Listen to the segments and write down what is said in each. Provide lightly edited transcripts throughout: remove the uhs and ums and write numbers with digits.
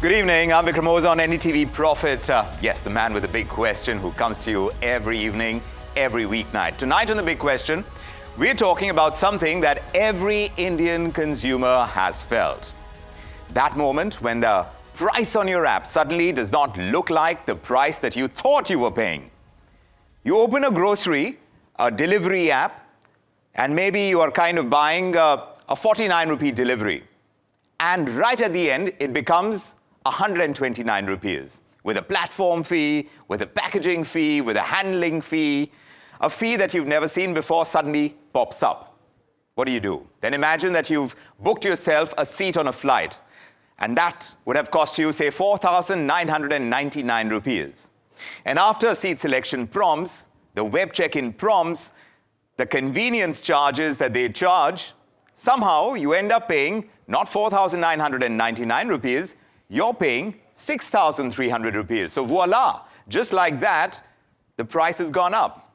Good evening, I'm Vikram Oza on NDTV Profit. Yes, the man with the big question who comes to you every evening, every weeknight. Tonight on The Big Question, we're talking about something that every Indian consumer has felt. That moment when the price on your app suddenly does not look like the price that you thought you were paying. You open a grocery, a delivery app, and maybe you are kind of buying a 49 rupee delivery. And right at the end, it becomes 129 rupees with a platform fee, with a packaging fee, with a handling fee. A fee that you've never seen before suddenly pops up. What do? Then imagine that you've booked yourself a seat on a flight, and that would have cost you, say, 4,999 rupees. And after seat selection prompts, the web check-in prompts, the convenience charges that they charge, somehow you end up paying not 4,999 rupees, you're paying 6,300 rupees. So voila, just like that, the price has gone up.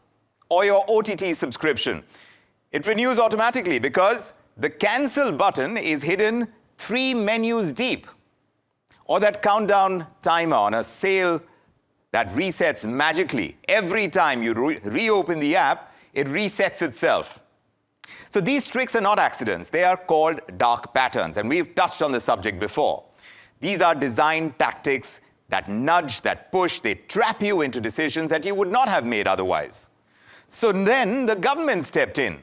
Or your OTT subscription. It renews automatically because the cancel button is hidden 3 menus deep. Or that countdown timer on a sale that resets magically. Every time you reopen the app, it resets itself. So these tricks are not accidents. They are called dark patterns, and we've touched on the subject before. These are design tactics that nudge, that push, they trap you into decisions that you would not have made otherwise. So then the government stepped in.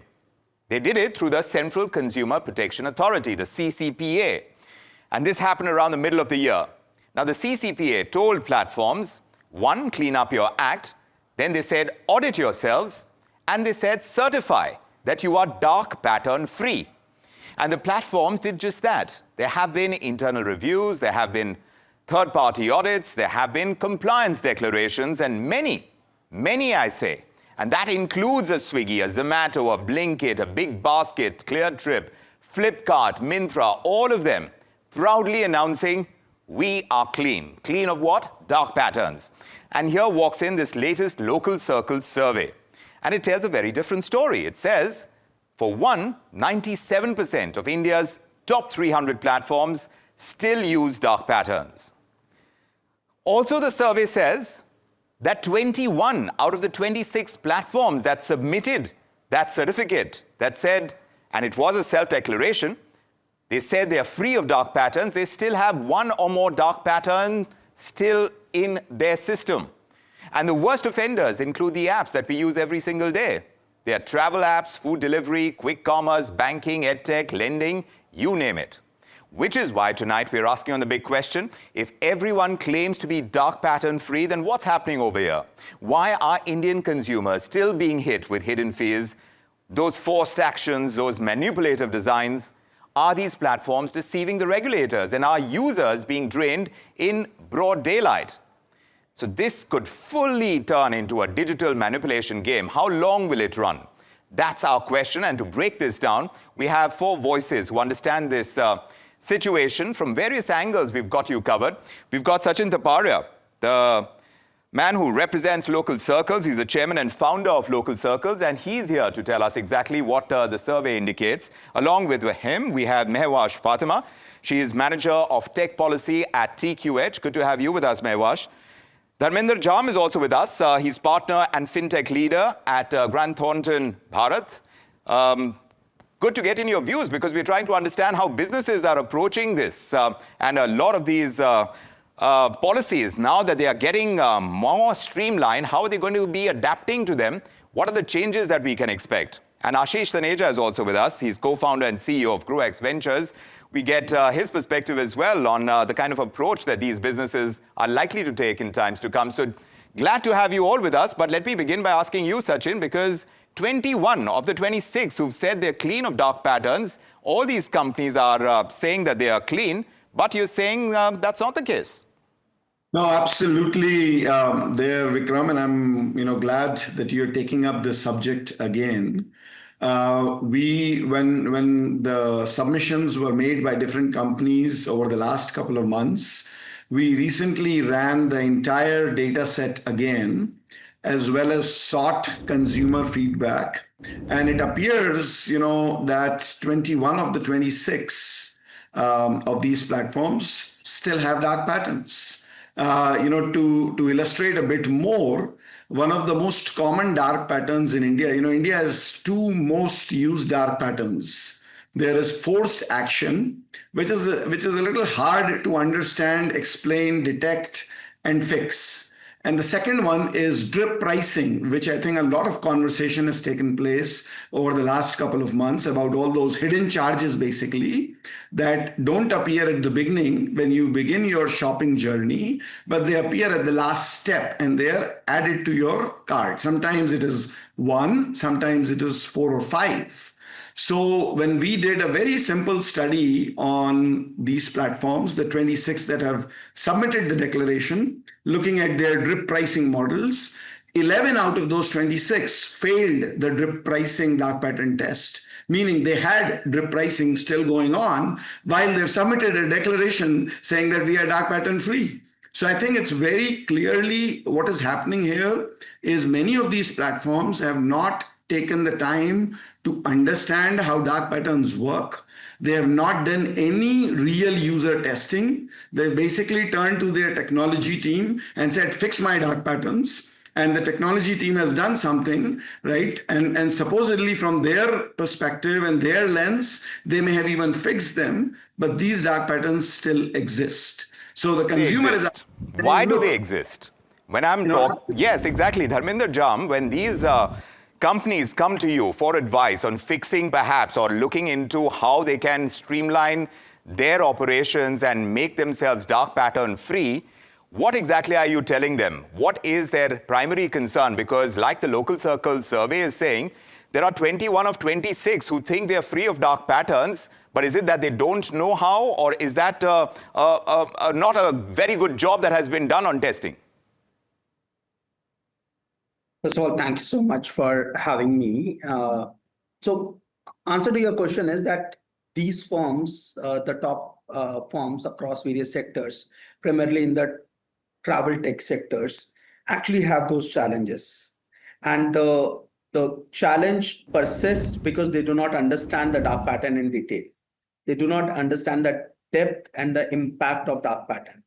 They did it through the Central Consumer Protection Authority, the CCPA. And this happened around the middle of the year. Now the CCPA told platforms, 1, clean up your act. Then they said, audit yourselves. And they said, certify that you are dark pattern free. And the platforms did just that. There have been internal reviews, there have been third-party audits, there have been compliance declarations, and many, I say. And that includes a Swiggy, a Zomato, a Blinkit, a Big Basket, ClearTrip, Flipkart, Myntra, all of them proudly announcing, we are clean. Clean of what? Dark patterns. And here walks in this latest Local Circles survey. And it tells a very different story. It says, for one, 97% of India's top 300 platforms still use dark patterns. Also, the survey says that 21 out of the 26 platforms that submitted that certificate that said, and it was a self-declaration, they said they are free of dark patterns, they still have 1 or more dark patterns still in their system. And the worst offenders include the apps that we use every single day. They are travel apps, food delivery, quick commerce, banking, edtech, lending, you name it. Which is why tonight we're asking on The Big Question, if everyone claims to be dark pattern free, then what's happening over here? Why are Indian consumers still being hit with hidden fees, those forced actions, those manipulative designs? Are these platforms deceiving the regulators, and are users being drained in broad daylight? So this could fully turn into a digital manipulation game. How long will it run? That's our question. And to break this down, we have 4 voices who understand this situation from various angles. We've got you covered. We've got Sachin Taparia, the man who represents Local Circles. He's the chairman and founder of Local Circles, and he's here to tell us exactly what the survey indicates. Along with him, we have Mehwash Fatima. She is manager of tech policy at TQH. Good to have you with us, Mehwash. Dharmender Jam is also with us. He's partner and fintech leader at Grant Thornton Bharat. Good to get in your views because we're trying to understand how businesses are approaching this. And a lot of these policies, now that they are getting more streamlined, how are they going to be adapting to them? What are the changes that we can expect? And Ashish Taneja is also with us. He's co-founder and CEO of GrowX Ventures. We get his perspective as well on the kind of approach that these businesses are likely to take in times to come. So glad to have you all with us. But let me begin by asking you, Sachin, because 21 of the 26 who've said they're clean of dark patterns, all these companies are saying that they are clean, but you're saying that's not the case. No, absolutely there, Vikram, and I'm glad that you're taking up this subject again. When the submissions were made by different companies over the last couple of months, we recently ran the entire data set again, as well as sought consumer feedback. And it appears, that 21 of the 26 of these platforms still have dark patterns. To illustrate a bit more, one of the most common dark patterns in India, India has two most used dark patterns. There is forced action, which is a little hard to understand, explain, detect, and fix. And the second one is drip pricing, which I think a lot of conversation has taken place over the last couple of months about all those hidden charges, basically, that don't appear at the beginning when you begin your shopping journey, but they appear at the last step and they're added to your cart. Sometimes it is one, sometimes it is four or five. So when we did a very simple study on these platforms, the 26 that have submitted the declaration, looking at their drip pricing models, 11 out of those 26 failed the drip pricing dark pattern test, meaning they had drip pricing still going on while they've submitted a declaration saying that we are dark pattern free. So I think it's very clearly what is happening here is many of these platforms have not taken the time to understand how dark patterns work. They have not done any real user testing. They basically turned to their technology team and said, fix my dark patterns. And the technology team has done something, right? And supposedly from their perspective and their lens, they may have even fixed them, but these dark patterns still exist. So the consumer is... Why do they exist? When I'm talking... Yes, exactly. Dharminder Jam, when these... companies come to you for advice on fixing perhaps or looking into how they can streamline their operations and make themselves dark pattern free, what exactly are you telling them? What is their primary concern? Because like the local circle survey is saying, there are 21 of 26 who think they're free of dark patterns, but is it that they don't know how, or is that not a very good job that has been done on testing? First of all, thank you so much for having me. So answer to your question is that these firms, the top firms across various sectors, primarily in the travel tech sectors, actually have those challenges. And the challenge persists because they do not understand the dark pattern in detail. They do not understand the depth and the impact of dark pattern.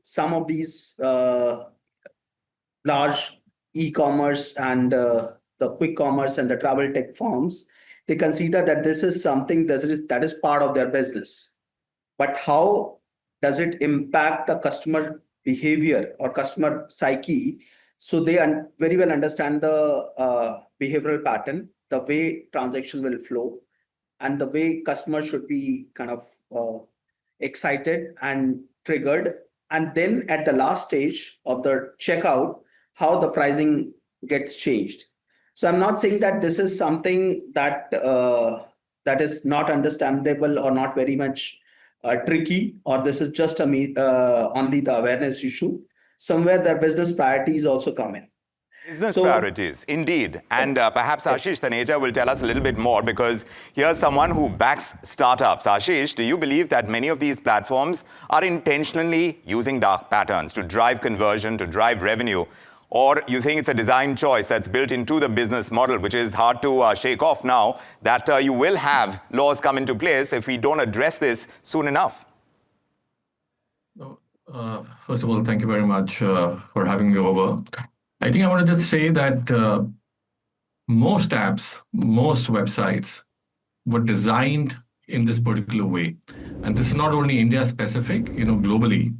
Some of these large e-commerce and the quick commerce and the travel tech firms, they consider that this is something that is part of their business. But how does it impact the customer behavior or customer psyche? So they very well understand the behavioral pattern, the way transaction will flow, and the way customers should be kind of excited and triggered. And then at the last stage of the checkout, how the pricing gets changed. So I'm not saying that this is something that that is not understandable or not very much tricky, or this is just only the awareness issue. Somewhere their business priorities also come in. Business priorities, indeed. And perhaps Ashish Taneja will tell us a little bit more, because here's someone who backs startups. Ashish, do you believe that many of these platforms are intentionally using dark patterns to drive conversion, to drive revenue? Or you think it's a design choice that's built into the business model, which is hard to shake off now, that you will have laws come into place if we don't address this soon enough? First of all, thank you very much for having me over. I think I want to just say that most apps, most websites were designed in this particular way. And this is not only India specific, globally,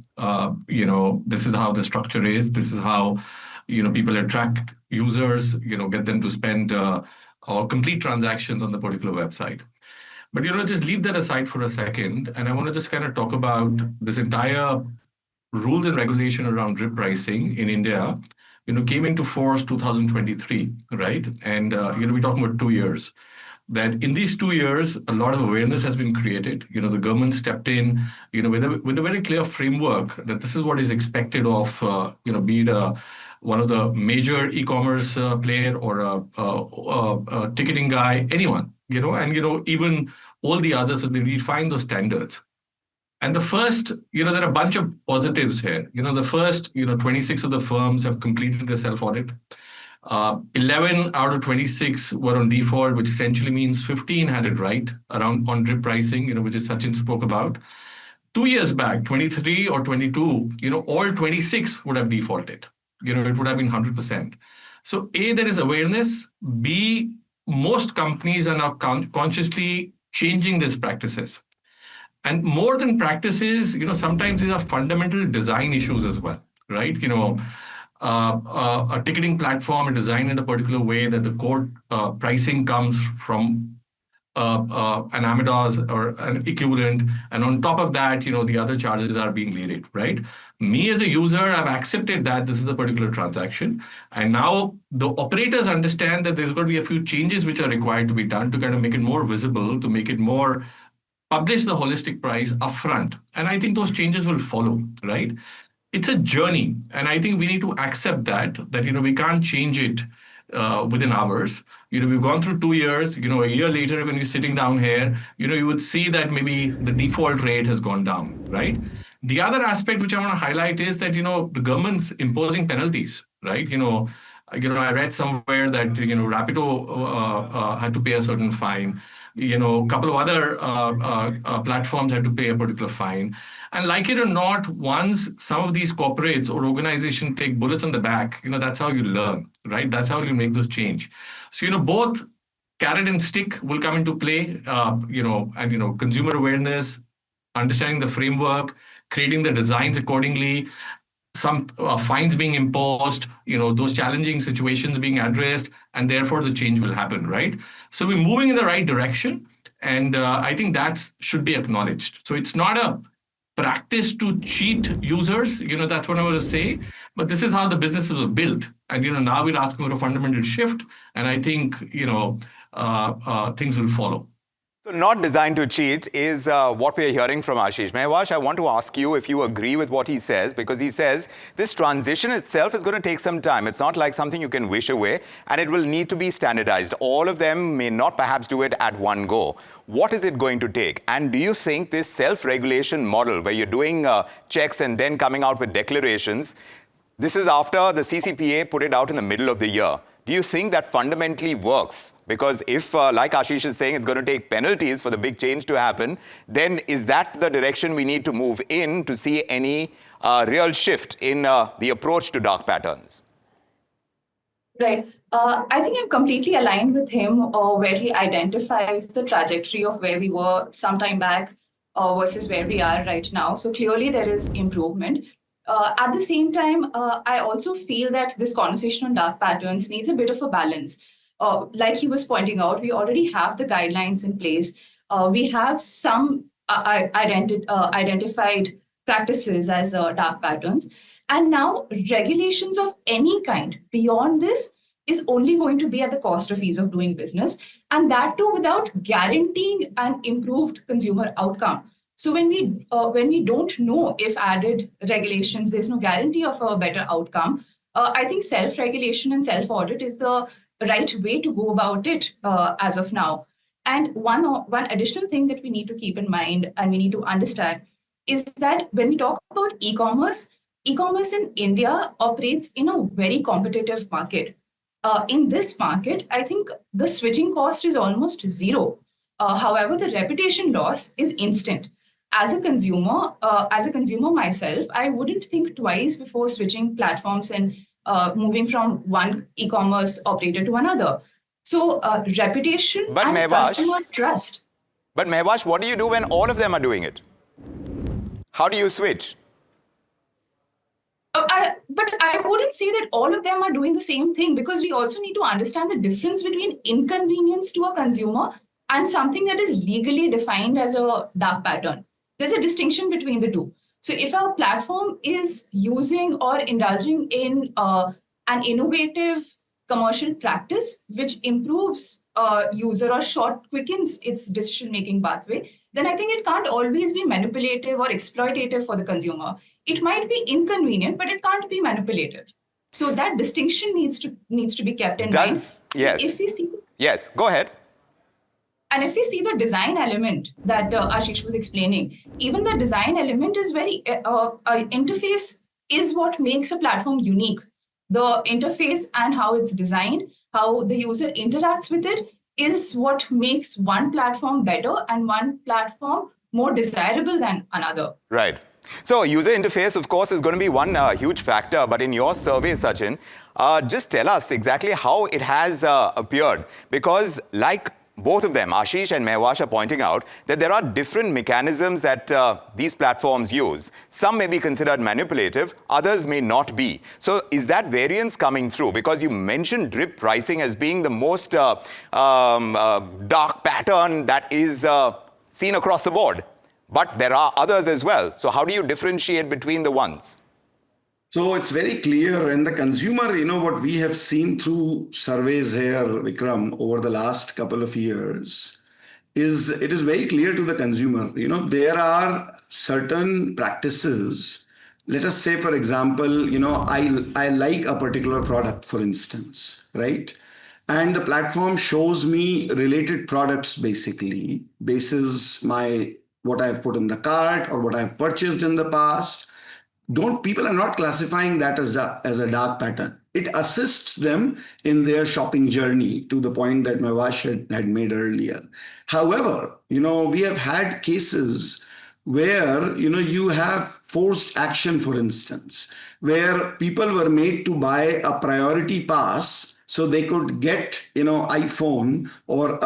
this is how the structure is. This is how, people attract users, get them to spend or complete transactions on the particular website. But, just leave that aside for a second. And I want to just kind of talk about this entire rules and regulation around drip pricing in India, came into force 2023, right? And, we're talking about 2 years. That in these 2 years, a lot of awareness has been created. The government stepped in, with a very clear framework that this is what is expected of, be it one of the major e-commerce player or a ticketing guy, anyone, and, even all the others, so they refine those standards. And the first, there are a bunch of positives here. The first, 26 of the firms have completed their self-audit. 11 out of 26 were on default, which essentially means 15 had it right on drip pricing, which is Sachin spoke about. 2 years back, 23 or 22, all 26 would have defaulted. It would have been 100%. So A, there is awareness. B, most companies are now consciously changing these practices. And more than practices, sometimes these are fundamental design issues as well, right? A ticketing platform is designed in a particular way that the core pricing comes from an Amadeus or an equivalent, and on top of that, the other charges are being laid, right? Me as a user, I've accepted that this is a particular transaction, and now the operators understand that there's going to be a few changes which are required to be done to kind of make it more visible, to make it more publish the holistic price upfront, and I think those changes will follow, right? It's a journey, and I think we need to accept that we can't change it within hours. We've gone through 2 years. A year later, when you're sitting down here, you would see that maybe the default rate has gone down, right? The other aspect which I want to highlight is that the government's imposing penalties, right? I read somewhere that Rapido had to pay a certain fine. A couple of other platforms had to pay a particular fine. And like it or not, once some of these corporates or organizations take bullets on the back, that's how you learn, right? That's how you make those change. So, both carrot and stick will come into play, and, consumer awareness, understanding the framework, creating the designs accordingly, some fines being imposed, those challenging situations being addressed, and therefore the change will happen, right? So we're moving in the right direction, and I think that should be acknowledged. So it's not a practice to cheat users, that's what I want to say, but this is how the businesses are built. And, now we're asking for a fundamental shift, and I think, things will follow. So not designed to cheat is what we're hearing from Ashish. Mehwash, I want to ask you if you agree with what he says, because he says this transition itself is going to take some time. It's not like something you can wish away, and it will need to be standardized. All of them may not perhaps do it at one go. What is it going to take? And do you think this self-regulation model, where you're doing checks and then coming out with declarations, this is after the CCPA put it out in the middle of the year. Do you think that fundamentally works? Because if, like Ashish is saying, it's going to take penalties for the big change to happen, then is that the direction we need to move in to see any real shift in the approach to dark patterns? Right. I think I'm completely aligned with him where he identifies the trajectory of where we were some time back versus where we are right now. So clearly there is improvement. At the same time, I also feel that this conversation on dark patterns needs a bit of a balance. Like he was pointing out, we already have the guidelines in place. We have some identified practices as dark patterns. And now regulations of any kind beyond this is only going to be at the cost of ease of doing business. And that too without guaranteeing an improved consumer outcome. So when we don't know if added regulations, there's no guarantee of a better outcome. I think self-regulation and self-audit is the right way to go about it as of now. And one additional thing that we need to keep in mind and we need to understand is that when we talk about e-commerce in India operates in a very competitive market. In this market, I think the switching cost is almost zero. However, the reputation loss is instant. As a consumer myself, I wouldn't think twice before switching platforms and moving from one e-commerce operator to another. So reputation and customer trust. But Mehwash, what do you do when all of them are doing it? How do you switch? But I wouldn't say that all of them are doing the same thing, because we also need to understand the difference between inconvenience to a consumer and something that is legally defined as a dark pattern. There's a distinction between the two. So if our platform is using or indulging in an innovative commercial practice which improves user or quickens its decision-making pathway, then I think it can't always be manipulative or exploitative for the consumer. It might be inconvenient, but it can't be manipulative. So that distinction needs to be kept in mind. Yes. If we see, yes, go ahead. And if we see the design element that Ashish was explaining, even the design element is very, interface is what makes a platform unique. The interface and how it's designed, how the user interacts with it is what makes one platform better and one platform more desirable than another. Right. So user interface, of course, is going to be one huge factor. But in your survey, Sachin, just tell us exactly how it has appeared. Because like both of them, Ashish and Mehwash, are pointing out that there are different mechanisms that these platforms use. Some may be considered manipulative, others may not be. So is that variance coming through? Because you mentioned drip pricing as being the most dark pattern that is seen across the board. But there are others as well. So how do you differentiate between the ones? So it's very clear, and the consumer, what we have seen through surveys here, Vikram, over the last couple of years, is it is very clear to the consumer. There are certain practices. Let us say, for example, I like a particular product, for instance, right? And the platform shows me related products, basically, basis what I've put in the cart or what I've purchased in the past. People are not classifying that as a dark pattern. It assists them in their shopping journey, to the point that Mehwash had made earlier. However, we have had cases where, you have forced action, for instance, where people were made to buy a priority pass so they could get, iPhone or,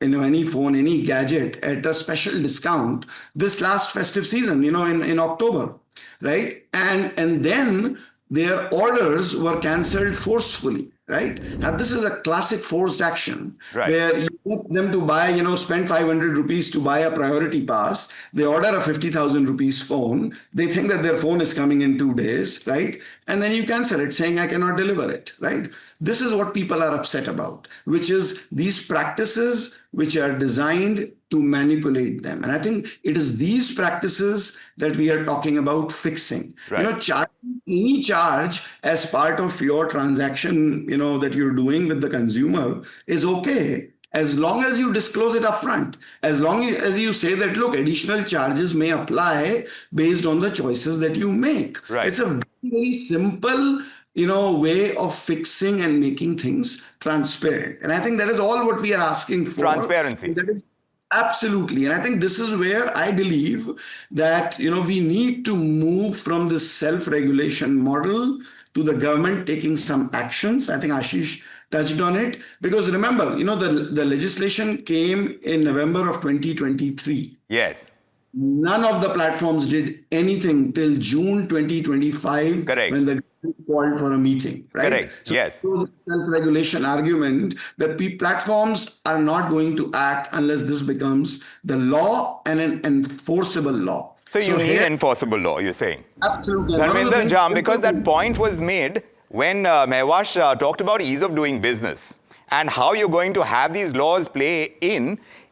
any phone, any gadget at a special discount this last festive season, in October, right? And then their orders were cancelled forcefully, right? Now, this is a classic forced action, right, where you want them to buy, spend 500 rupees to buy a priority pass. They order a 50,000 rupees phone. They think that their phone is coming in 2 days, right? And then you cancel it saying, I cannot deliver it, right? This is what people are upset about, which is these practices which are designed to manipulate them. And I think it is these practices that we are talking about fixing. Right. Charging any charge as part of your transaction, that you're doing with the consumer is okay, as long as you disclose it upfront, as long as you say that, look, additional charges may apply based on the choices that you make. Right. It's a very, very simple way of fixing and making things transparent. And I think that is all what we are asking for. Transparency. That is absolutely. And I think this is where I believe that, we need to move from this self-regulation model to the government taking some actions. I think Ashish touched on it, because remember, the legislation came in November of 2023. Yes. None of the platforms did anything till June 2025. Correct. When the government called for a meeting, right? Correct. So yes. Self-regulation argument that platforms are not going to act unless this becomes the law and an enforceable law. So you need enforceable law, you're saying? Absolutely. Dharminder Jam, because that point was made when Mehwash talked about ease of doing business, and how you're going to have these laws play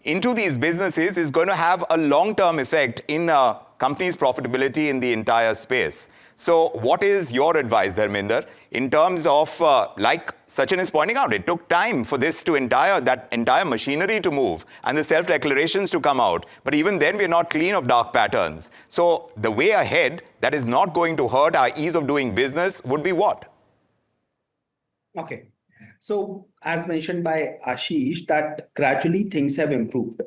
into these businesses is going to have a long-term effect in companies' profitability in the entire space. So what is your advice, Dharminder, in terms of, like Sachin is pointing out, it took time for that entire machinery to move and the self-declarations to come out. But even then, we're not clean of dark patterns. So the way ahead that is not going to hurt our ease of doing business would be what? Okay. So as mentioned by Ashish, that gradually things have improved.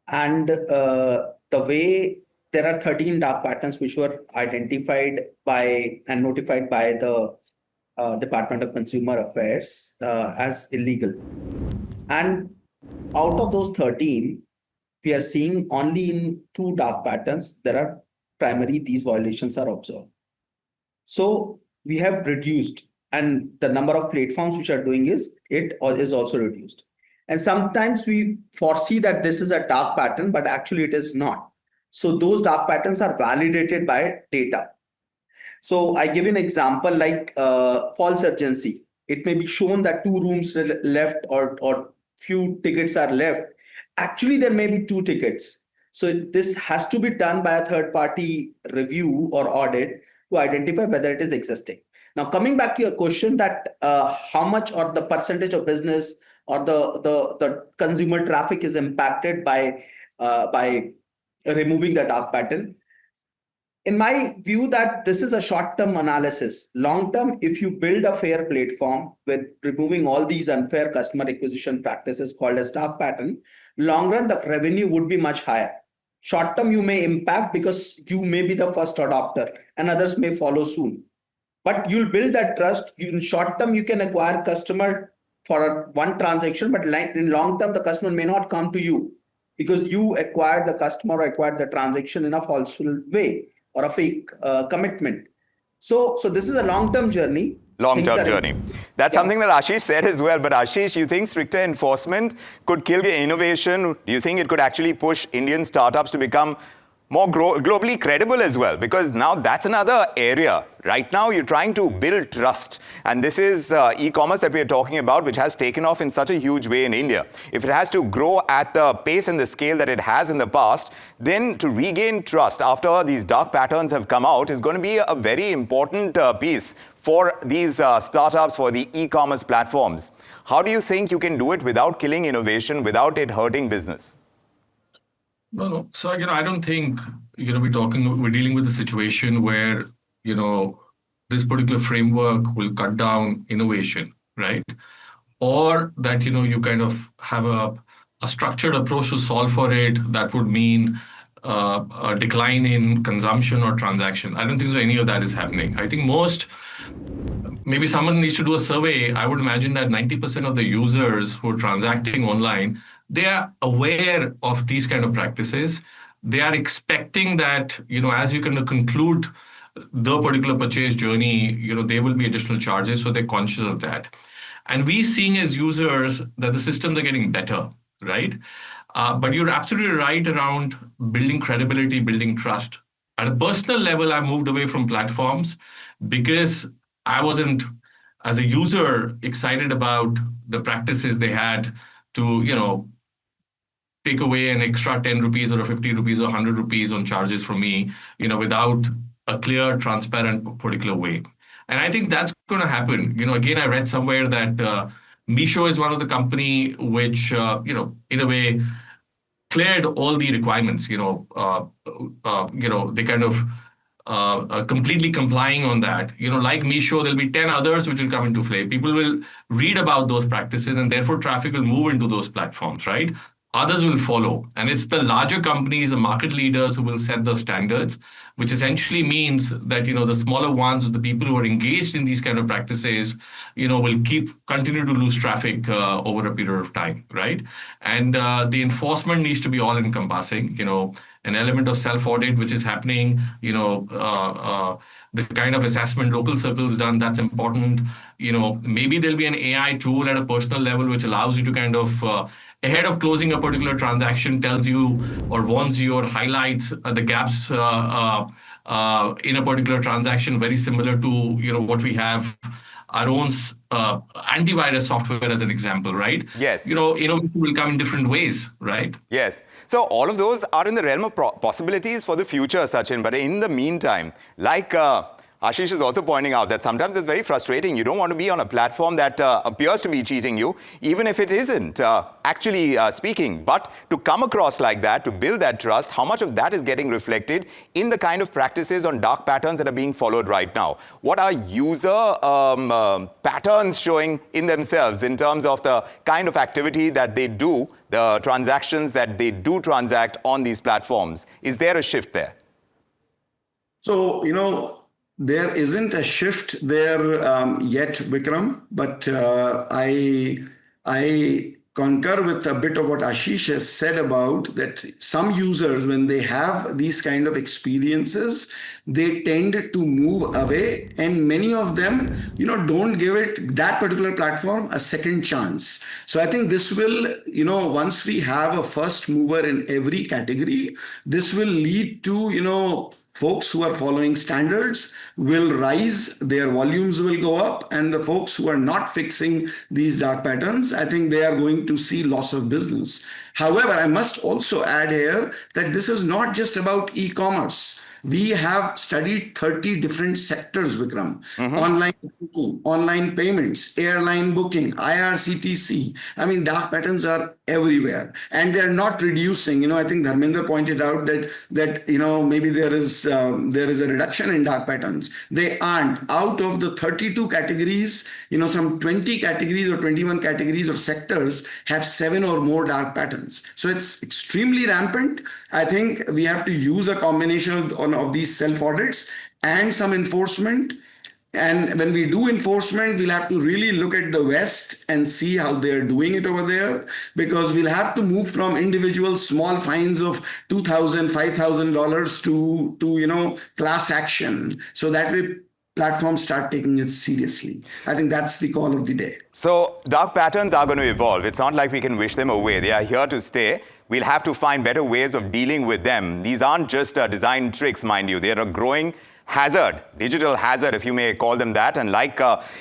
And the way there are 13 dark patterns which were identified by and notified by the Department of Consumer Affairs as illegal. And out of those 13, we are seeing only in 2 dark patterns, these violations are observed. So we have reduced, and the number of platforms which are doing is also reduced. And sometimes we foresee that this is a dark pattern, but actually it is not. So those dark patterns are validated by data. So I give you an example like false urgency. It may be shown that 2 rooms left or few tickets are left. Actually, there may be 2 tickets. So this has to be done by a third-party review or audit to identify whether it is existing. Now, coming back to your question that how much or the percentage of business or the consumer traffic is impacted by removing the dark pattern. In my view, that this is a short-term analysis. Long-term, if you build a fair platform with removing all these unfair customer acquisition practices called as dark pattern, long run, the revenue would be much higher. Short term, you may impact because you may be the first adopter and others may follow soon. But you'll build that trust. In short term, you can acquire customer for one transaction, but in long term, the customer may not come to you because you acquired the customer or acquired the transaction in a falseful way or a fake commitment. So this is a long-term journey. Long-term journey. That's something that Ashish said as well. But Ashish, you think stricter enforcement could kill the innovation? Do you think it could actually push Indian startups to become more globally credible as well? Because now that's another area. Right now, you're trying to build trust. And this is e-commerce that we're talking about, which has taken off in such a huge way in India. If it has to grow at the pace and the scale that it has in the past, then to regain trust after these dark patterns have come out is going to be a very important piece for these startups, for the e-commerce platforms. How do you think you can do it without killing innovation, without it hurting business? No. So, I don't think, we're dealing with a situation where, this particular framework will cut down innovation, right? Or that, you kind of have a structured approach to solve for it that would mean a decline in consumption or transaction. I don't think so any of that is happening. I think maybe someone needs to do a survey. I would imagine that 90% of the users who are transacting online, they are aware of these kind of practices. They are expecting that, as you can conclude the particular purchase journey, there will be additional charges. So they're conscious of that. And we seeing as users that the systems are getting better, right? But you're absolutely right around building credibility, building trust. At a personal level, I moved away from platforms because I wasn't, as a user, excited about the practices they had to, take away an extra 10 rupees or 50 rupees or 100 rupees on charges from me, without a clear, transparent, particular way. And I think that's going to happen. Again, I read somewhere that Meesho is one of the company which, in a way, cleared all the requirements. They kind of completely complying on that. Like Meesho, there'll be 10 others which will come into play. People will read about those practices, and therefore traffic will move into those platforms, right? Others will follow. And it's the larger companies, the market leaders who will set the standards, which essentially means that, the smaller ones, the people who are engaged in these kind of practices, will continue to lose traffic over a period of time, right? And the enforcement needs to be all encompassing, an element of self-audit, which is happening, the kind of assessment local circles done, that's important. Maybe there'll be an AI tool at a personal level, which allows you to kind of, ahead of closing a particular transaction, tells you or warns you or highlights the gaps in a particular transaction, very similar to what we have our own antivirus software as an example, right? Yes. Innovation will come in different ways, right? Yes. So all of those are in the realm of possibilities for the future, Sachin. But in the meantime, like Ashish is also pointing out that sometimes it's very frustrating. You don't want to be on a platform that appears to be cheating you, even if it isn't actually speaking. But to come across like that, to build that trust, how much of that is getting reflected in the kind of practices on dark patterns that are being followed right now? What are user patterns showing in themselves in terms of the kind of activity that they do, the transactions that they do transact on these platforms? Is there a shift there? So, there isn't a shift there yet, Vikram, but I concur with a bit of what Ashish has said about that some users, when they have these kind of experiences, they tend to move away, and many of them, don't give it, that particular platform, a second chance. So I think this will, once we have a first mover in every category, this will lead to, folks who are following standards will rise, their volumes will go up, and the folks who are not fixing these dark patterns, I think they are going to see loss of business. However, I must also add here that this is not just about e-commerce. We have studied 30 different sectors, Vikram. Online booking, online payments, airline booking, IRCTC. I mean, dark patterns are everywhere, and they're not reducing. I think Dharmender pointed out that maybe there is a reduction in dark patterns. They aren't. Out of the 32 categories, some 20 categories or 21 categories or sectors have 7 or more dark patterns. So it's extremely rampant. I think we have to use a combination of these self audits and some enforcement. And when we do enforcement, we'll have to really look at the West and see how they're doing it over there, because we'll have to move from individual small fines of $2,000, $5,000 to class action. So that way platforms start taking it seriously. I think that's the call of the day. So dark patterns are going to evolve. It's not like we can wish them away. They are here to stay. We'll have to find better ways of dealing with them. These aren't just design tricks, mind you. They're a growing hazard, digital hazard, if you may call them that. And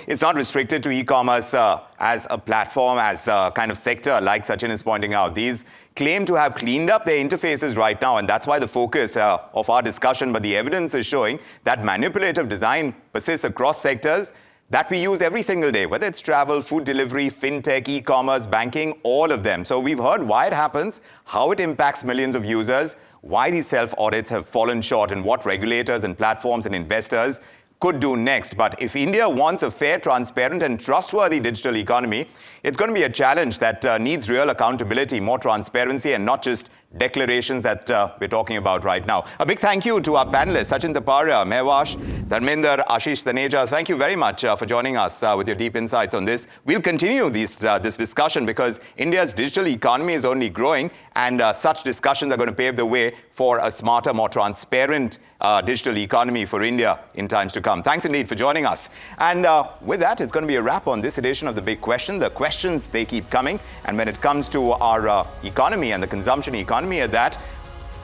it's not restricted to e-commerce as a platform, as a kind of sector, like Sachin is pointing out. These claim to have cleaned up their interfaces right now, and that's why the focus of our discussion. But the evidence is showing that manipulative design persists across sectors that we use every single day, whether it's travel, food delivery, fintech, e-commerce, banking, all of them. So we've heard why it happens, how it impacts millions of users, why these self-audits have fallen short, and what regulators and platforms and investors could do next. But if India wants a fair, transparent, and trustworthy digital economy, it's going to be a challenge that needs real accountability, more transparency, and not just declarations that we're talking about right now. A big thank you to our panelists, Sachin Taparia, Mehwash, Dharmender, Ashish Taneja. Thank you very much for joining us with your deep insights on this. We'll continue this discussion because India's digital economy is only growing, and such discussions are going to pave the way for a smarter, more transparent digital economy for India in times to come. Thanks indeed for joining us. And with that, it's going to be a wrap on this edition of The Big Question. The questions, they keep coming. And when it comes to our economy and the consumption economy at that,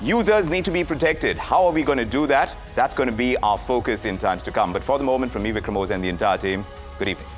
users need to be protected. How are we going to do that? That's going to be our focus in times to come. But for the moment, from me, Vikram Oza, and the entire team, good evening.